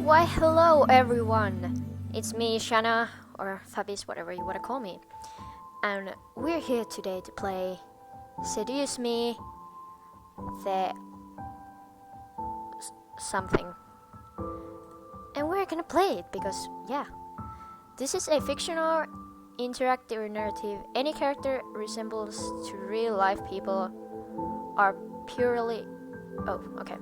Why hello everyone, it's me Shanna, or Fabiz, whatever you want to call me, and we're here today to play Seduce Me, the something, and we're gonna play it because yeah, this is a fictional interactive narrative. Any character resembles to real life people are purely okay.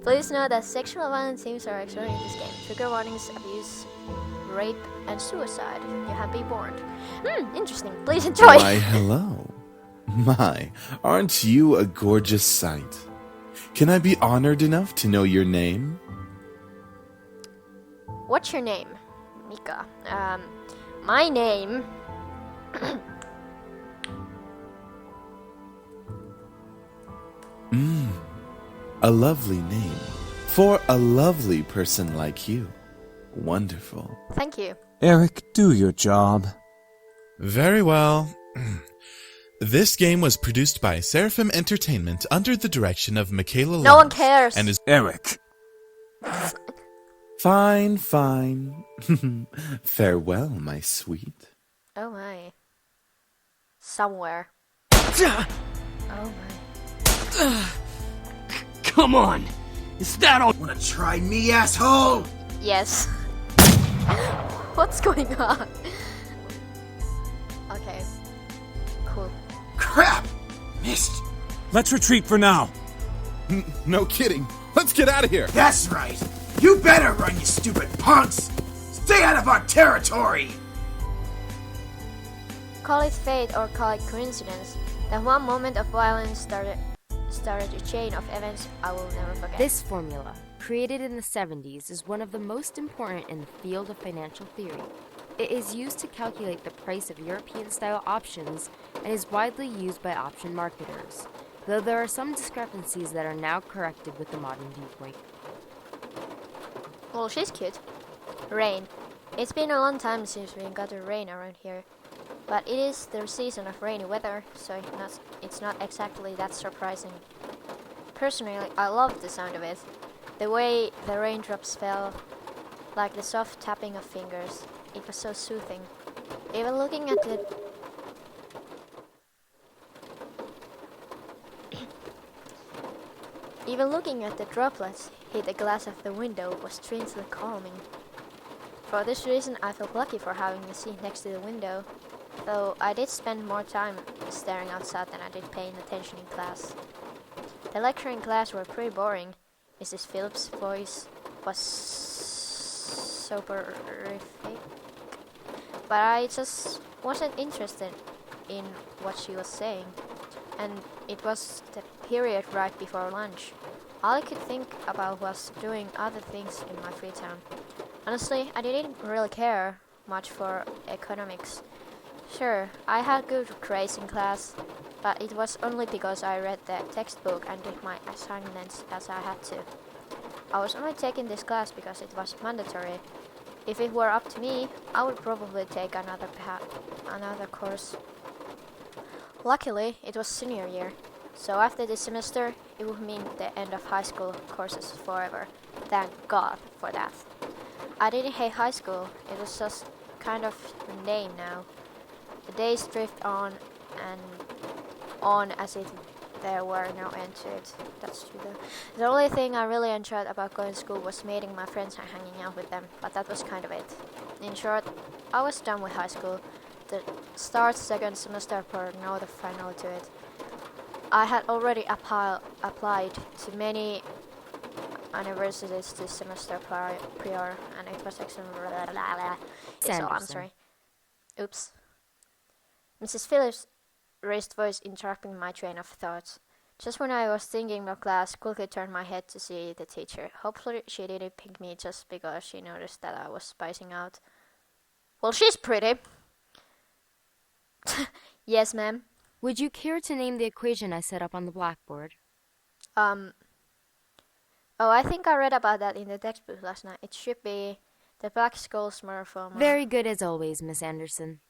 Please note that sexual violence themes are explored in this game. Trigger warnings, abuse, rape, and suicide. You have been warned. Interesting. Please enjoy. Why, hello. My, aren't you a gorgeous sight? Can I be honored enough to know your name? What's your name? Mika. My name... A lovely name. For a lovely person like you. Wonderful. Thank you. Eric, do your job. Very well. This game was produced by Seraphim Entertainment under the direction of Michaela No one Lenz cares. and is Eric. Fine. Farewell, my sweet. Oh my. Somewhere. Oh my. Come on. Is that all? Wanna try me, asshole? Yes. What's going on? Okay. Cool. Crap! Missed. Let's retreat for now. No kidding. Let's get out of here. That's right. You better run, you stupid punks! Stay out of our territory! Call it fate or call it coincidence. That one moment of violence started a chain of events I will never forget. This formula, created in the 70s, is one of the most important in the field of financial theory. It is used to calculate the price of European-style options and is widely used by option marketers, though there are some discrepancies that are now corrected with the modern viewpoint. Well, she's cute. Rain. It's been a long time since we got a rain around here. But it is the season of rainy weather, so it's not exactly that surprising. Personally, I love the sound of it. The way the raindrops fell, like the soft tapping of fingers. It was so soothing. Even looking at the droplets hit the glass of the window was strangely calming. For this reason, I felt lucky for having the seat next to the window. Though I did spend more time staring outside than I did paying attention in class. The lecture in class were pretty boring. Mrs. Phillips' voice was soporific, but I just wasn't interested in what she was saying. And it was the period right before lunch. All I could think about was doing other things in my free time. Honestly, I didn't really care much for economics. Sure, I had good grades in class, but it was only because I read the textbook and did my assignments as I had to. I was only taking this class because it was mandatory. If it were up to me, I would probably take another course. Luckily, it was senior year, so after this semester, it would mean the end of high school courses forever. Thank God for that. I didn't hate high school, it was just kind of a name now. The days drift on and on as if there were no end to it. That's true though. The only thing I really enjoyed about going to school was meeting my friends and hanging out with them, but that was kind of it. In short, I was done with high school. The start second semester brought no final to it. I had already applied to many universities this semester prior, and it was excellent. So I'm sorry. Oops. Mrs. Phillips' raised voice interrupting my train of thought. Just when I was thinking about class, quickly turned my head to see the teacher. Hopefully she didn't pick me just because she noticed that I was spicing out. Well, she's pretty. Yes, ma'am. Would you care to name the equation I set up on the blackboard? Oh, I think I read about that in the textbook last night. It should be the black skull smurf formula. Very good as always, Miss Anderson.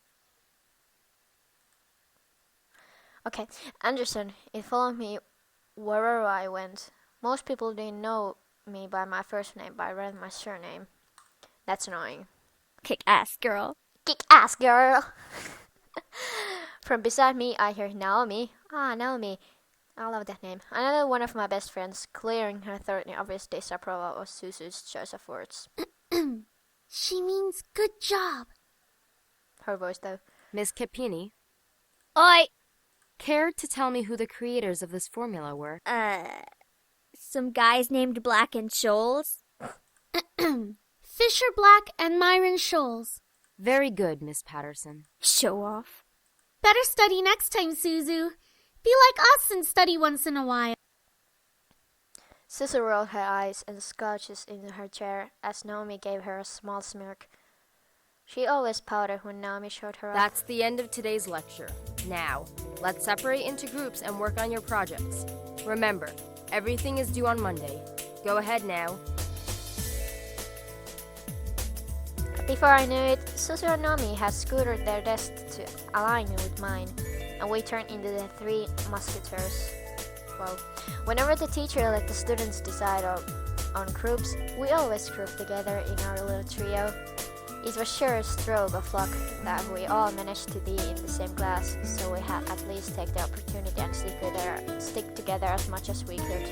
Okay, Anderson, it followed me wherever I went. Most people didn't know me by my first name, but I read my surname. That's annoying. Kick ass, girl. Kick ass, girl! From beside me, I hear Naomi. Ah, Naomi. I love that name. Another one of my best friends, clearing her throat in obvious disapproval of Suzu's choice of words. She means good job. Her voice, though. Miss Capini, Oi! care to tell me who the creators of this formula were? Some guys named Black and Shoals. Fisher Black and Myron Scholes. Very good, Miss Patterson. Show off. Better study next time, Suzu. Be like us and study once in a while. Suzu rolled her eyes and scotches into her chair as Naomi gave her a small smirk. She always pouted when Naomi showed her That's the end of today's lecture. Now, let's separate into groups and work on your projects. Remember, everything is due on Monday. Go ahead now. Before I knew it, Suzu and Naomi had scooted their desks to align with mine, and we turned into the three musketeers. Well, whenever the teacher let the students decide on groups, we always grouped together in our little trio. It was sure a stroke of luck that we all managed to be in the same class, so we had at least take the opportunity and stick together as much as we could.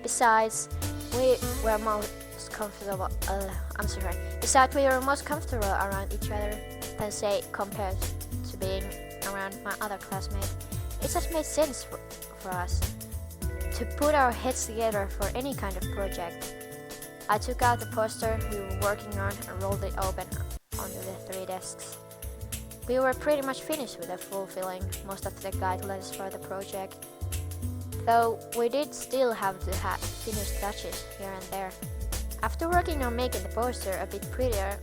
Besides, we were most comfortable. Besides, we were most comfortable around each other than say compared to being around my other classmates. It just made sense for us to put our heads together for any kind of project. I took out the poster we were working on and rolled it open onto the three desks. We were pretty much finished with fulfilling most of the guidelines for the project, though we did still have to finish touches here and there. After working on making the poster a bit prettier,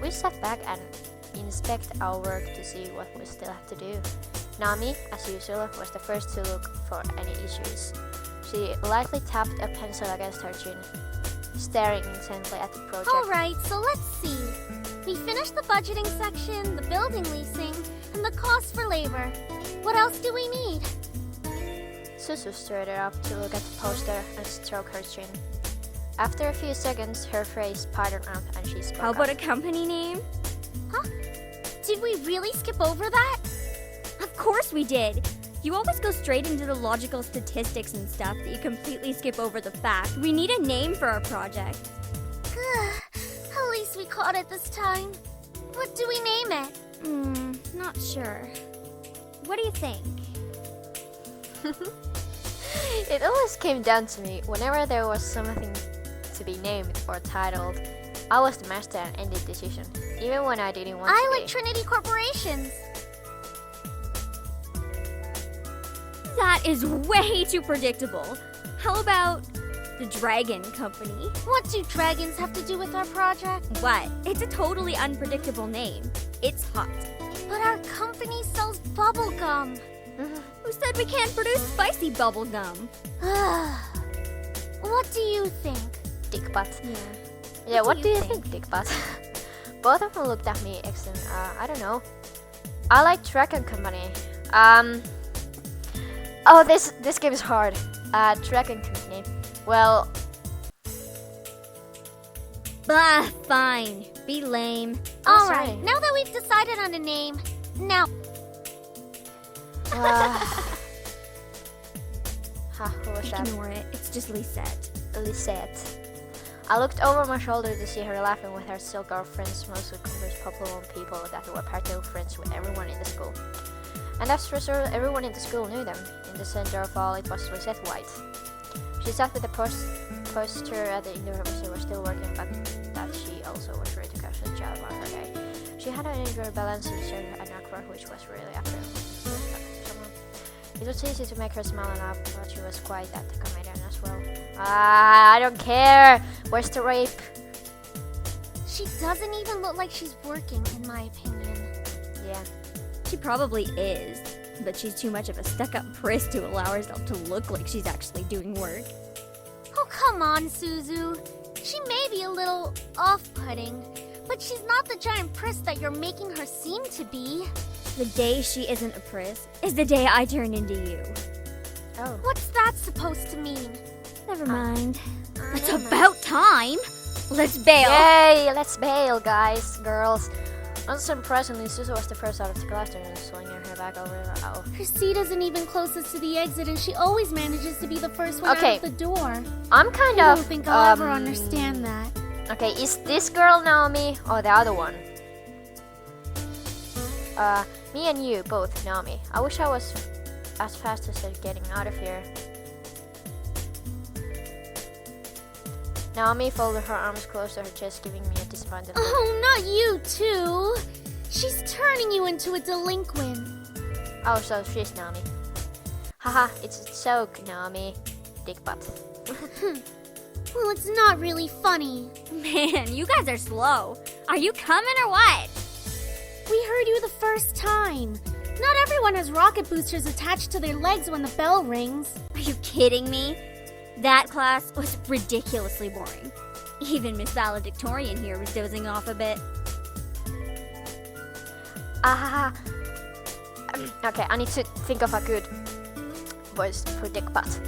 we sat back and inspect our work to see what we still had to do. Nami, as usual, was the first to look for any issues. She lightly tapped a pencil against her chin, staring intently at the project. Alright, so let's see. We finished the budgeting section, the building leasing, and the cost for labor. What else do we need? Suzu stood up to look at the poster and stroke her chin. After a few seconds, her face patterned up and she spoke How about a up. company name? Huh? Did we really skip over that? Of course we did. You always go straight into the logical statistics and stuff that you completely skip over the fact. We need a name for our project. At least we caught it this time. What do we name it? Not sure. What do you think? It always came down to me whenever there was something to be named or titled. I was the master and ended decision, even when I didn't want to I be. like Trinity Corporations. That is way too predictable. How about the Dragon Company? What do dragons have to do with our project? What? It's a totally unpredictable name. It's hot. But our company sells bubble gum. Who said we can't produce spicy bubble gum? What do you think? Dickbutt. Yeah. Yeah, what do you think, Dickbutt? Both of them looked at me excellent. I don't know. I like Dragon Company. Oh, this game is hard. Dragon Company. Well, Bah, fine. Be lame. Oh, Alright, sorry. now that we've decided on a name, now who was that? Ignore it. It's just Lisette. Lisette. I looked over my shoulder to see her laughing with her still girlfriends, mostly convinced popular people that were practically friends with everyone in the school. And as a result, everyone in the school knew them. In the center of all, it was Lisette White. She sat with the poster at the end of her. She was still working, but that she also was ready to catch a job on her day. She had an eager balance and showed an aqua, which was really appealing to someone. It was easy to make her smile and laugh, but she was quite that comedian as well. I don't care. Where's the rape? she doesn't even look like she's working, in my opinion. Yeah. She probably is, but she's too much of a stuck-up priss to allow herself to look like she's actually doing work. Oh, come on, Suzu. She may be a little off-putting, but she's not the giant priss that you're making her seem to be. The day she isn't a priss is the day I turn into you. Oh. What's that supposed to mean? Never mind. It's about time. Let's bail. Yay, let's bail, guys, girls. Unsurprisingly, Suzu was the first out of the classroom, swinging her back over the aisle. Her seat isn't even closest to the exit, and she always manages to be the first one Okay. out of the door. I'm kind I of. don't think I'll ever understand that. Okay, is this girl Naomi or the other one? Me and you both, Naomi. I wish I was as fast as getting out of here. Naomi folded her arms close to her chest, giving me a disappointed look. Oh, not you too. She's turning you into a delinquent. Oh, so she's Naomi. Haha, it's a joke, Naomi. Dickbutt. Well, it's not really funny. Man, you guys are slow. Are you coming or what? We heard you the first time. Not everyone has rocket boosters attached to their legs when the bell rings. Are you kidding me? That class was ridiculously boring. Even Miss Valedictorian here was dozing off a bit. Okay, I need to think of a good voice for Dickbutt.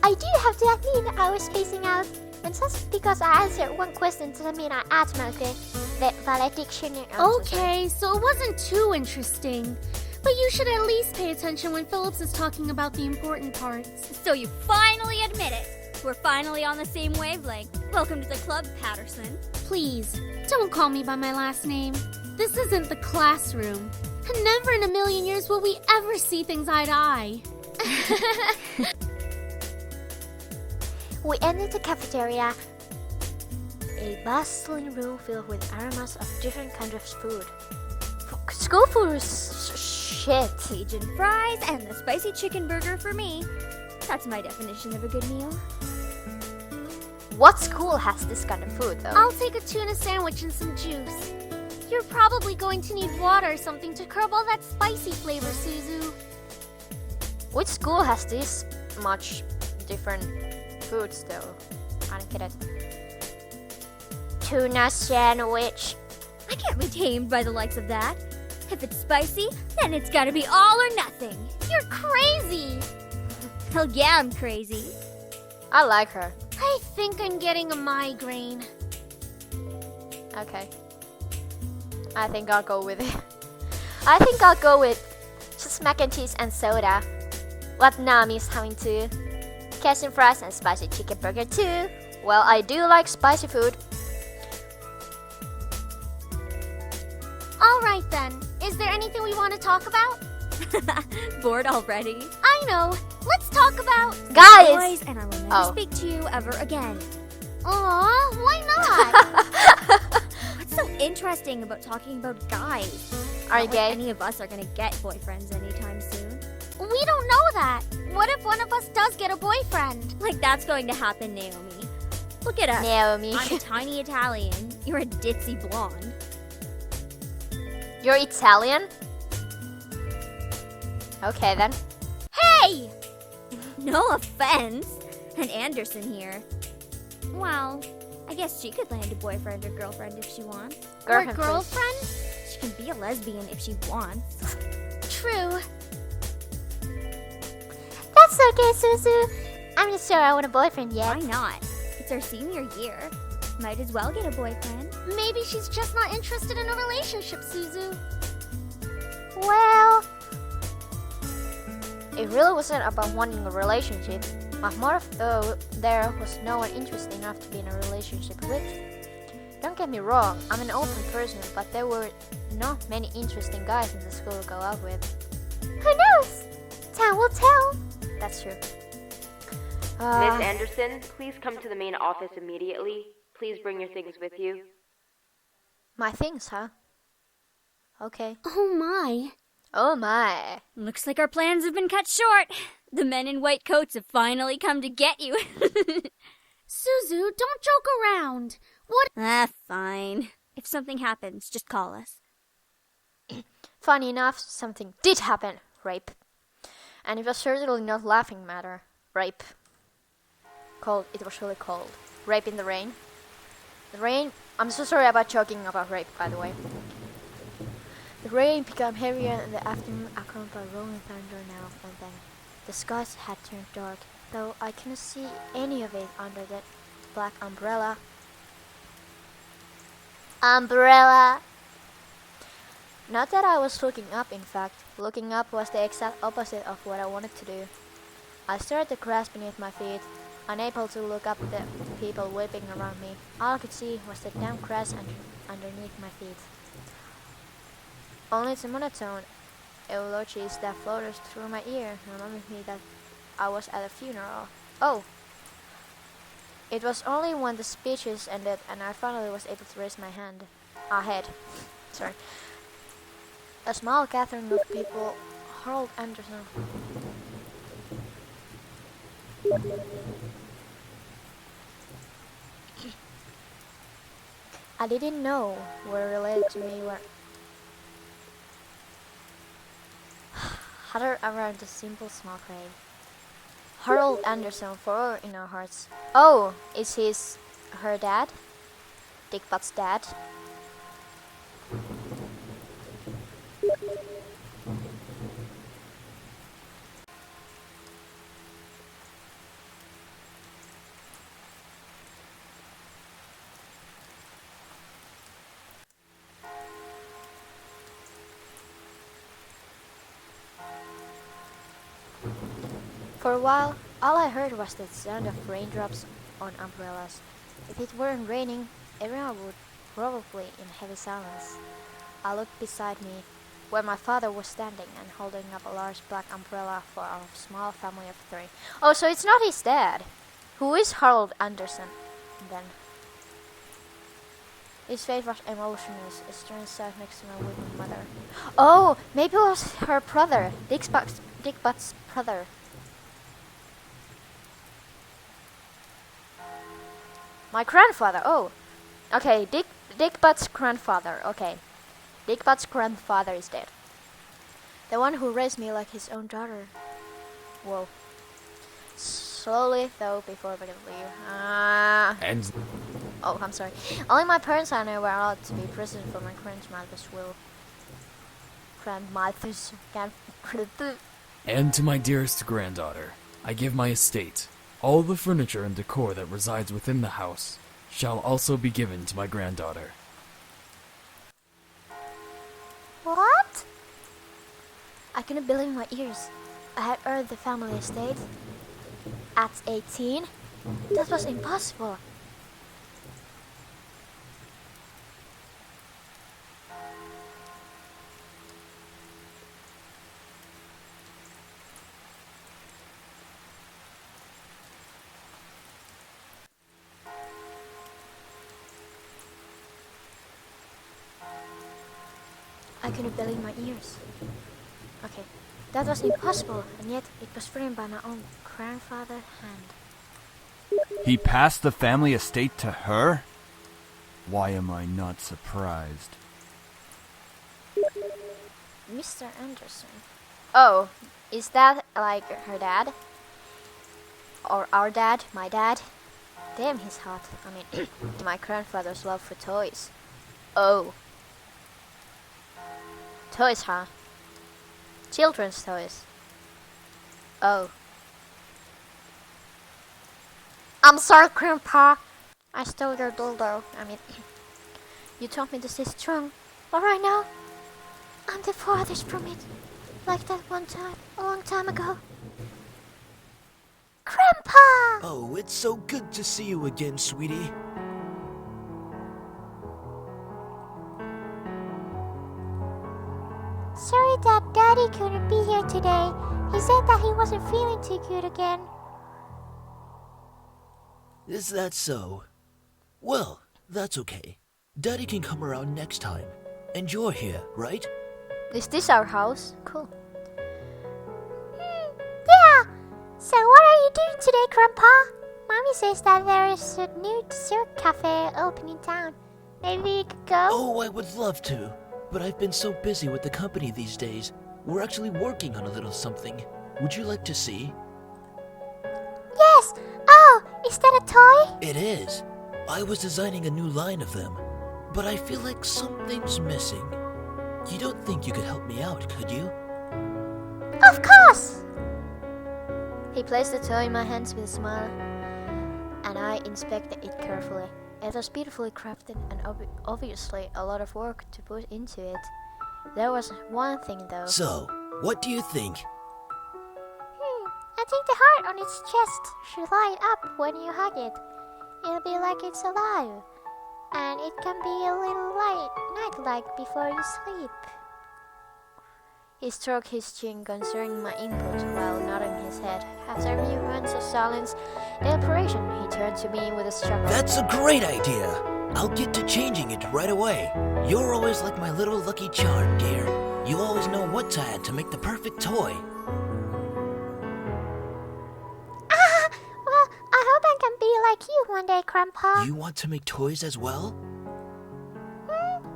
I do have to admit I was spacing out. And just because I answered one question doesn't mean I automatically the valediction. Okay, so it wasn't too interesting. But you should at least pay attention when Phillips is talking about the important parts. So you finally admit it. We're finally on the same wavelength. Welcome to the club, Patterson. Please, don't call me by my last name. This isn't the classroom. And never in a million years will we ever see things eye to eye. We entered the cafeteria, a bustling room filled with aromas of different kinds of food. School food is shit. Cajun fries and the spicy chicken burger for me. That's my definition of a good meal. What school has this kind of food, though? I'll take a tuna sandwich and some juice. You're probably going to need water or something to curb all that spicy flavor, Suzu. Which school has this much different foods, though? I don't get it. Tuna sandwich. I can't be tamed by the likes of that. If it's spicy, then it's gotta be all or nothing. You're crazy! Hell yeah, I'm crazy. I like her. I think I'm getting a migraine. Okay. I think I'll go with it. I think I'll go with just mac and cheese and soda. What Nami's having too. Cajun fries and spicy chicken burger too. Well, I do like spicy food. Alright then, is there anything we want to talk about? Bored already? I know, let's talk about... Guys! Boys, and I will never Oh. speak to you ever again. Aw, why not? What's so interesting about talking about guys? Are you Not like gay? any of us are gonna get boyfriends anytime soon. We don't know that. What if one of us does get a boyfriend? Like that's going to happen, Naomi. Look at us. Naomi. I'm a tiny Italian. You're a ditzy blonde. You're Italian? Okay then. Hey! No offense. And Anderson here. Well, I guess she could land a boyfriend or girlfriend if she wants. Or Girlfriend, girlfriend? She can be a lesbian if she wants. True. That's okay, Suzu. I'm not sure I want a boyfriend yet. Why not? It's our senior year. Might as well get a boyfriend. Maybe she's just not interested in a relationship, Suzu. Well, It really wasn't about wanting a relationship. My motive though, there was no one interesting enough to be in a relationship with. Don't get me wrong, I'm an open person, but there were not many interesting guys in the school to go out with. who knows? Time will tell. That's true. Miss Anderson, please come to the main office immediately. Please bring your things with you. My things, huh? Okay. Oh my. Oh my. Looks like our plans have been cut short. The men in white coats have finally come to get you. Suzu, don't joke around. What? Fine. If something happens, just call us. Funny enough, something did happen. Rape. And it was certainly not laughing matter. Rape. Cold. It was really cold. Rape in the rain. The rain. I'm so sorry about joking about rape, by the way. The rain became heavier in the afternoon, accompanied by rolling thunder and then the skies had turned dark. though I cannot see any of it under that black umbrella. Umbrella. Not that I was looking up, in fact. Looking up was the exact opposite of what I wanted to do. I stared at the grass beneath my feet, unable to look up at the people whipping around me. All I could see was the damp grass underneath my feet. Only the monotone eulogies that floated through my ear reminded me that I was at a funeral. Oh! It was only when the speeches ended and I finally was able to raise my head. Sorry. A small gathering of people hurled Anderson. I didn't know were related to me were huddled around the simple small grave. Harold Anderson forever in our hearts. Oh, is her dad? Dickbutt's dad? For a while, all I heard was the sound of raindrops on umbrellas. If it weren't raining, everyone would probably in heavy silence. I looked beside me, where my father was standing and holding up a large black umbrella for our small family of 3. Oh, so it's not his dad. Who is Harold Anderson, then? His face was emotionless, a strange sight next to my weeping mother. Oh, maybe it was her brother, Dickbutt's brother. My grandfather, oh. Okay, Dickbutt's grandfather, okay. Dickbutt's grandfather is dead. The one who raised me like his own daughter. Whoa. Slowly, though, before we could leave. And Oh, I'm sorry. Only my parents and I were allowed to be present for my grandmother's will. And to my dearest granddaughter, I give my estate. All the furniture and decor that resides within the house shall also be given to my granddaughter. What? I couldn't believe my ears. I had earned the family estate. At 18? That was impossible. I couldn't believe my ears. Okay, that was impossible, and yet it was written by my own grandfather's hand. He passed the family estate to her? Why am I not surprised? Mr. Anderson. Oh, is that like her dad? Or our dad, my dad? Damn, he's hot. I mean, my grandfather's love for toys. Oh. Toys, huh? Children's toys. Oh. I'm sorry, Grandpa. I stole your dildo. I mean, you told me to stay strong. But right now, I'm the farthest from it. Like that one time, a long time ago. Grandpa! Oh, it's so good to see you again, sweetie. Sorry that Daddy couldn't be here today. He said that he wasn't feeling too good again. Is that so? Well, that's okay. Daddy can come around next time. And you're here, right? Is this our house? Cool. Yeah! So what are you doing today, Grandpa? Mommy says that there is a new dessert cafe open in town. Maybe you could go? Oh, I would love to. But I've been so busy with the company these days. We're actually working on a little something. Would you like to see? Yes! Oh, is that a toy? It is. I was designing a new line of them. But I feel like something's missing. You don't think you could help me out, could you? Of course! He placed the toy in my hands with a smile, and I inspected it carefully. It was beautifully crafted and obviously a lot of work to put into it. There was one thing though. So, what do you think? I think the heart on its chest should light up when you hug it. It'll be like it's alive. And it can be a little night-light before you sleep. He stroked his chin concerning my input while nodding his head. After a few months of silence, deliberation, he turned to me with a chuckle. That's a great idea! I'll get to changing it right away. You're always like my little lucky charm, dear. You always know what to add to make the perfect toy. Well, I hope I can be like you one day, Grandpa. You want to make toys as well?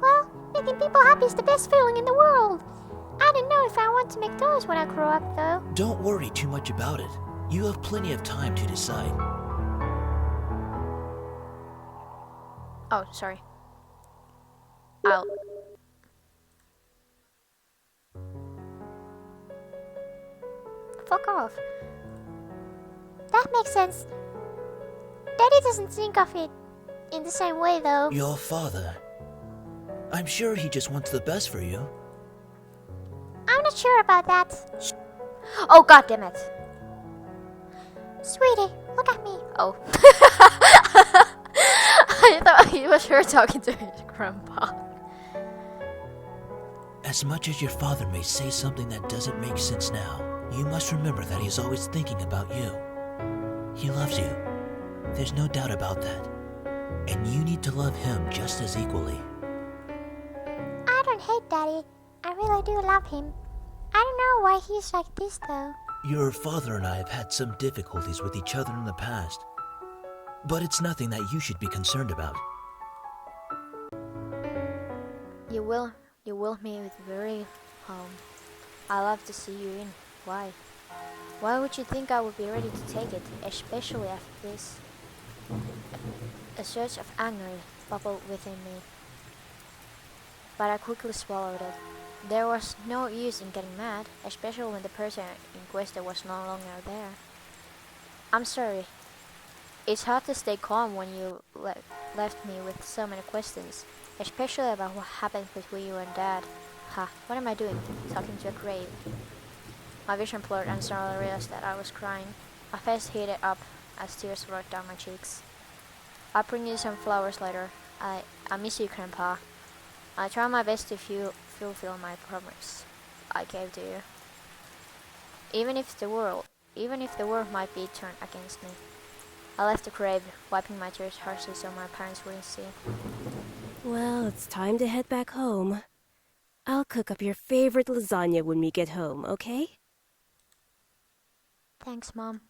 Well, making people happy is the best feeling in the world. I don't know if I want to make toys when I grow up, though. Don't worry too much about it. You have plenty of time to decide. Oh, sorry. I'll... Fuck off. That makes sense. Daddy doesn't think of it in the same way, though. Your father. I'm sure he just wants the best for you. I'm not sure about that. Oh, god damn it. Sweetie, look at me. Oh. I thought it was her talking to his grandpa. As much as your father may say something that doesn't make sense now, you must remember that he's always thinking about you. He loves you. There's no doubt about that. And you need to love him just as equally. I don't hate Daddy. I really do love him. I don't know why he's like this, though. Your father and I have had some difficulties with each other in the past. But it's nothing that you should be concerned about. You will me with very I love to see you in. Why? Why would you think I would be ready to take it, especially after this? A surge of anger bubbled within me, but I quickly swallowed it. There was no use in getting mad, especially when the person in question was no longer there. I'm sorry. It's hard to stay calm when you left me with so many questions, especially about what happened between you and Dad. Ha, what am I doing? Talking to a grave. My vision blurred and suddenly realized that I was crying. My face heated up as tears rolled down my cheeks. I'll bring you some flowers later. I miss you, Grandpa. I try my best to fulfill my promise I gave to you. Even if the world might be turned against me. I left the grave, wiping my tears harshly so my parents wouldn't see. Well, it's time to head back home. I'll cook up your favorite lasagna when we get home, okay? Thanks, Mom.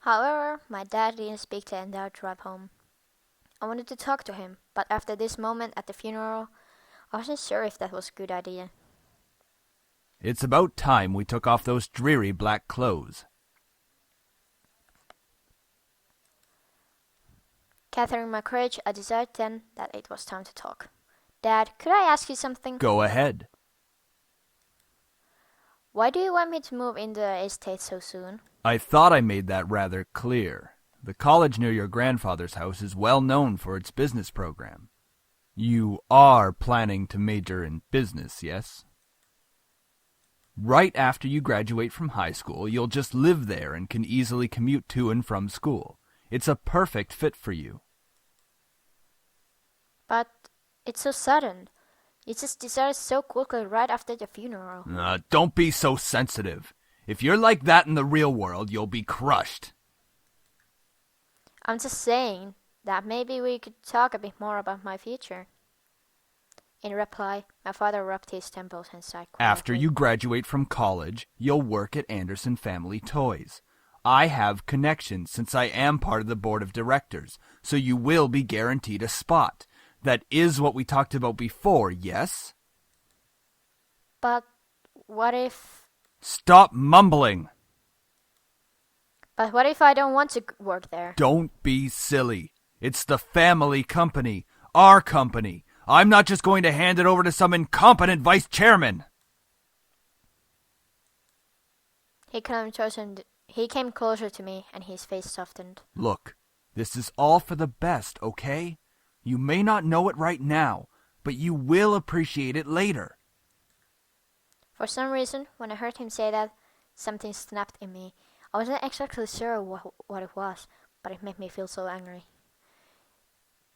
However, my dad didn't speak the entire drive home. I wanted to talk to him, but after this moment at the funeral, I wasn't sure if that was a good idea. It's about time we took off those dreary black clothes. Gathering my courage, I decided then that it was time to talk. Dad, could I ask you something? Go ahead. Why do you want me to move into the estate so soon? I thought I made that rather clear. The college near your grandfather's house is well known for its business program. You are planning to major in business, yes? Right after you graduate from high school, you'll just live there and can easily commute to and from school. It's a perfect fit for you. But it's so sudden. You just decided so quickly right after the funeral. Don't be so sensitive. If you're like that in the real world, you'll be crushed. I'm just saying that maybe we could talk a bit more about my future. In reply, my father rubbed his temples and sighed quietly. After you graduate from college, you'll work at Anderson Family Toys. I have connections since I am part of the board of directors, so you will be guaranteed a spot. That is what we talked about before, yes? But what if... Stop mumbling! But what if I don't want to work there? Don't be silly. It's the family company. Our company. I'm not just going to hand it over to some incompetent vice chairman. He came closer to me, and his face softened. Look, this is all for the best, okay? You may not know it right now, but you will appreciate it later. For some reason, when I heard him say that, something snapped in me. I wasn't exactly sure what it was, but it made me feel so angry.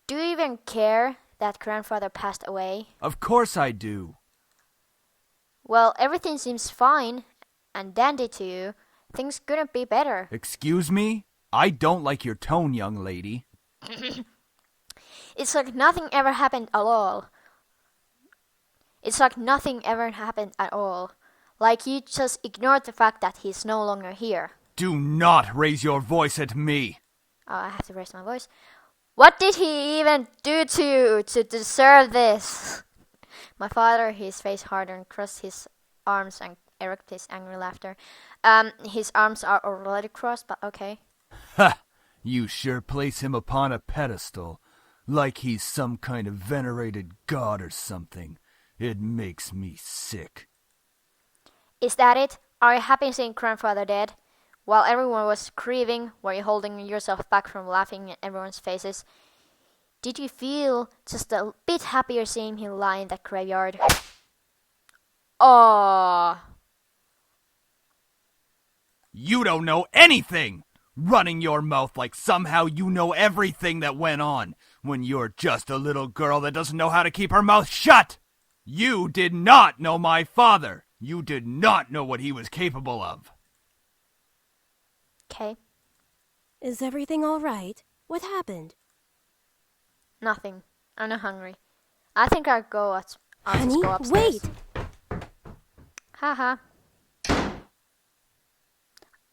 Do you even care that grandfather passed away? Of course I do. Well, everything seems fine and dandy to you. Things couldn't be better. Excuse me? I don't like your tone, young lady. It's like nothing ever happened at all. Like you just ignored the fact that he's no longer here. Do not raise your voice at me. Oh, I have to raise my voice. What did he even do to you to deserve this? My father, his face hardened, crossed his arms and erected his angry laughter. His arms are already crossed, but okay. Ha! You sure place him upon a pedestal, like he's some kind of venerated god or something. It makes me sick. Is that it? Are you happy seeing grandfather dead? While everyone was grieving, were you holding yourself back from laughing in everyone's faces? Did you feel just a bit happier seeing him lie in that graveyard? Oh. You don't know anything! Running your mouth like somehow you know everything that went on, when you're just a little girl that doesn't know how to keep her mouth shut! You did not know my father! You did not know what he was capable of! Okay. Is everything all right? What happened? Nothing. I'm not hungry. I think I'll go Honey, go upstairs. wait! Haha.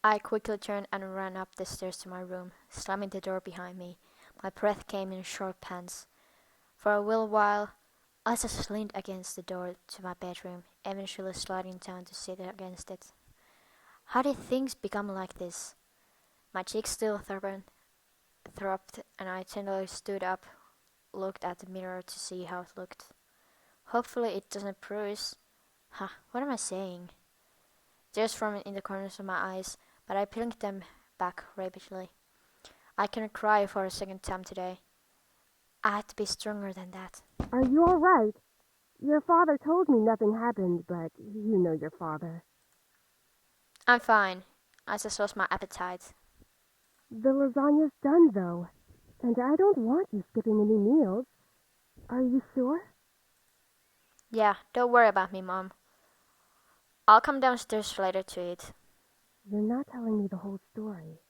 I quickly turned and ran up the stairs to my room, slamming the door behind me. My breath came in short pants. For a little while, I just leaned against the door to my bedroom, eventually sliding down to sit against it. How did things become like this? My cheeks still throbbed, and I tenderly stood up, looked at the mirror to see how it looked. Hopefully it doesn't bruise. What am I saying? Tears formed in the corners of my eyes, but I blinked them back rapidly. I cannot cry for a second time today. I had to be stronger than that. Are you all right? Your father told me nothing happened, but you know your father. I'm fine. I just lost my appetite. The lasagna's done, though, and I don't want you skipping any meals. Are you sure? Yeah, don't worry about me, Mom. I'll come downstairs later to eat. You're not telling me the whole story.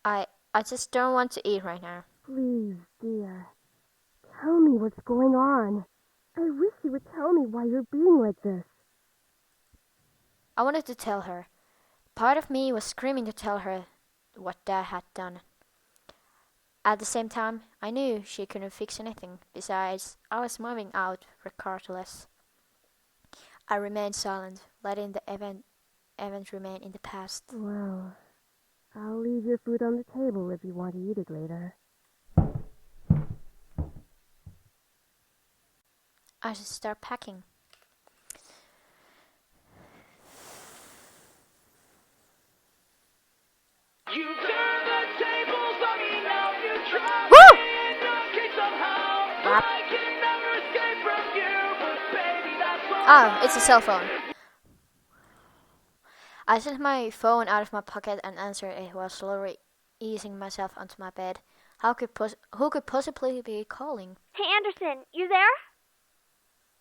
I just don't want to eat right now. Please, dear. Tell me what's going on. I wish you would tell me why you're being like this. I wanted to tell her. Part of me was screaming to tell her what Dad had done. At the same time, I knew she couldn't fix anything. Besides, I was moving out regardless. I remained silent, letting the event remain in the past. Well, I'll leave your food on the table if you want to eat it later. I should start packing. Woo! Oh, it's a cell phone. I took my phone out of my pocket and answered it while slowly easing myself onto my bed. Who could possibly be calling? Hey, Anderson, you there?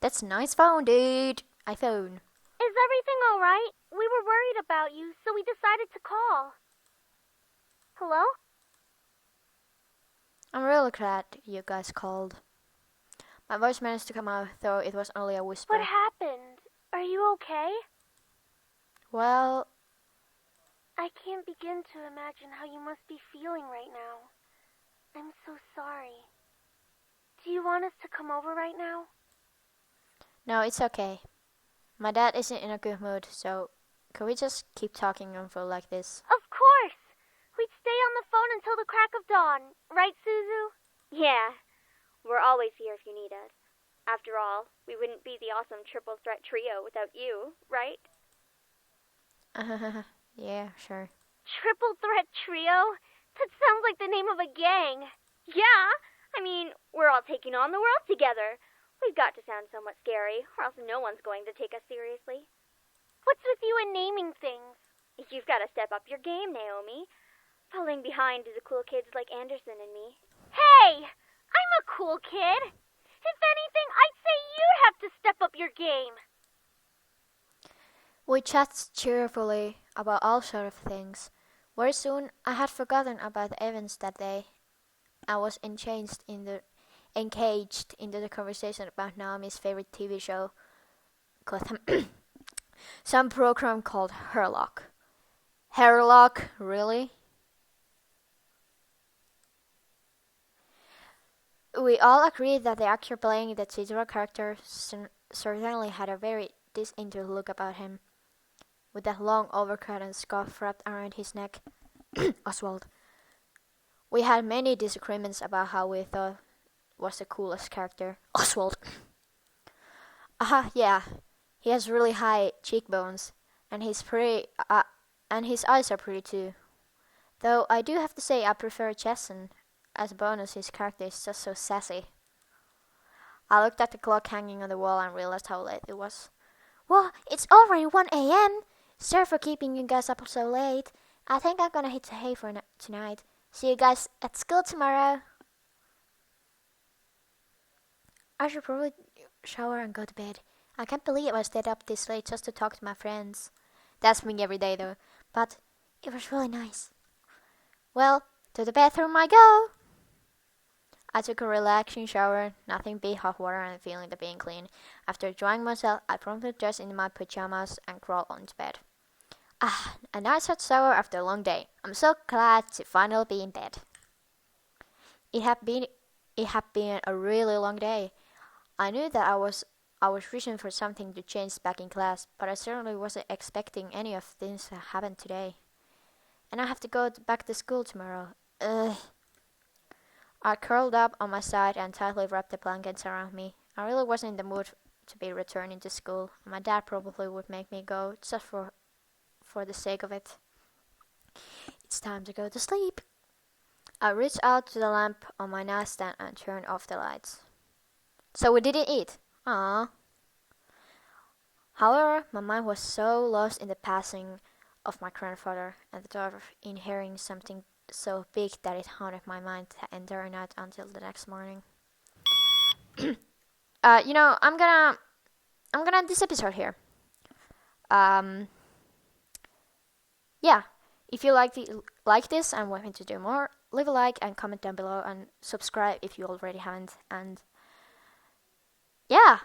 That's a nice phone, dude. iPhone. Is everything all right? We were worried about you, so we decided to call. Hello? I'm really glad you guys called. My voice managed to come out, though it was only a whisper. What happened? Are you okay? Well, I can't begin to imagine how you must be feeling right now. I'm so sorry. Do you want us to come over right now? no, it's okay. My dad isn't in a good mood, so could we just keep talking on phone like this? Of course! We'd stay on the phone until the crack of dawn. Right, Suzu? Yeah. We're always here if you need us. After all, we wouldn't be the awesome triple threat trio without you, right? Yeah, sure. Triple Threat Trio? That sounds like the name of a gang. Yeah, I mean, we're all taking on the world together. We've got to sound somewhat scary, or else no one's going to take us seriously. What's with you and naming things? You've got to step up your game, Naomi. Falling behind the cool kids like Anderson and me. Hey! I'm a cool kid. If anything, I'd say you'd have to step up your game. We chatted cheerfully about all sorts of things. Very soon, I had forgotten about the events that day. I was engaged in the conversation about Naomi's favorite TV show, Gotham. Some program called Herlock. Herlock, really? We all agreed that the actor playing the titular character certainly had a very disinterested look about him, with that long overcoat and scarf wrapped around his neck. Oswald. We had many disagreements about how we thought was the coolest character. Oswald. Yeah. He has really high cheekbones, and he's pretty, and his eyes are pretty too. Though I do have to say I prefer Jason. As a bonus, his character is just so sassy. I looked at the clock hanging on the wall and realized how late it was. Well, it's already 1 a.m. Sorry for keeping you guys up so late. I think I'm gonna hit the hay for tonight. See you guys at school tomorrow. I should probably shower and go to bed. I can't believe I stayed up this late just to talk to my friends. That's me every day though, but it was really nice. Well, to the bathroom I go. I took a relaxing shower, nothing beat hot water and feeling the being clean. After drying myself, I promptly dressed in my pajamas and crawled onto bed. A nice hot shower after a long day. I'm so glad to finally be in bed. It had been a really long day. I knew that I was reaching for something to change back in class, but I certainly wasn't expecting any of things to happen today. And I have to go back to school tomorrow. Ugh. I curled up on my side and tightly wrapped the blankets around me. I really wasn't in the mood to be returning to school. My dad probably would make me go just for the sake of it. It's time to go to sleep. I reached out to the lamp on my nightstand and turned off the lights. So we didn't eat. Aww. However, my mind was so lost in the passing of my grandfather and the thought of inheriting something so big that it haunted my mind the entire night until the next morning. I'm gonna end this episode here. Yeah, if you like this and want me to do more, leave a like and comment down below and subscribe if you already haven't. And yeah.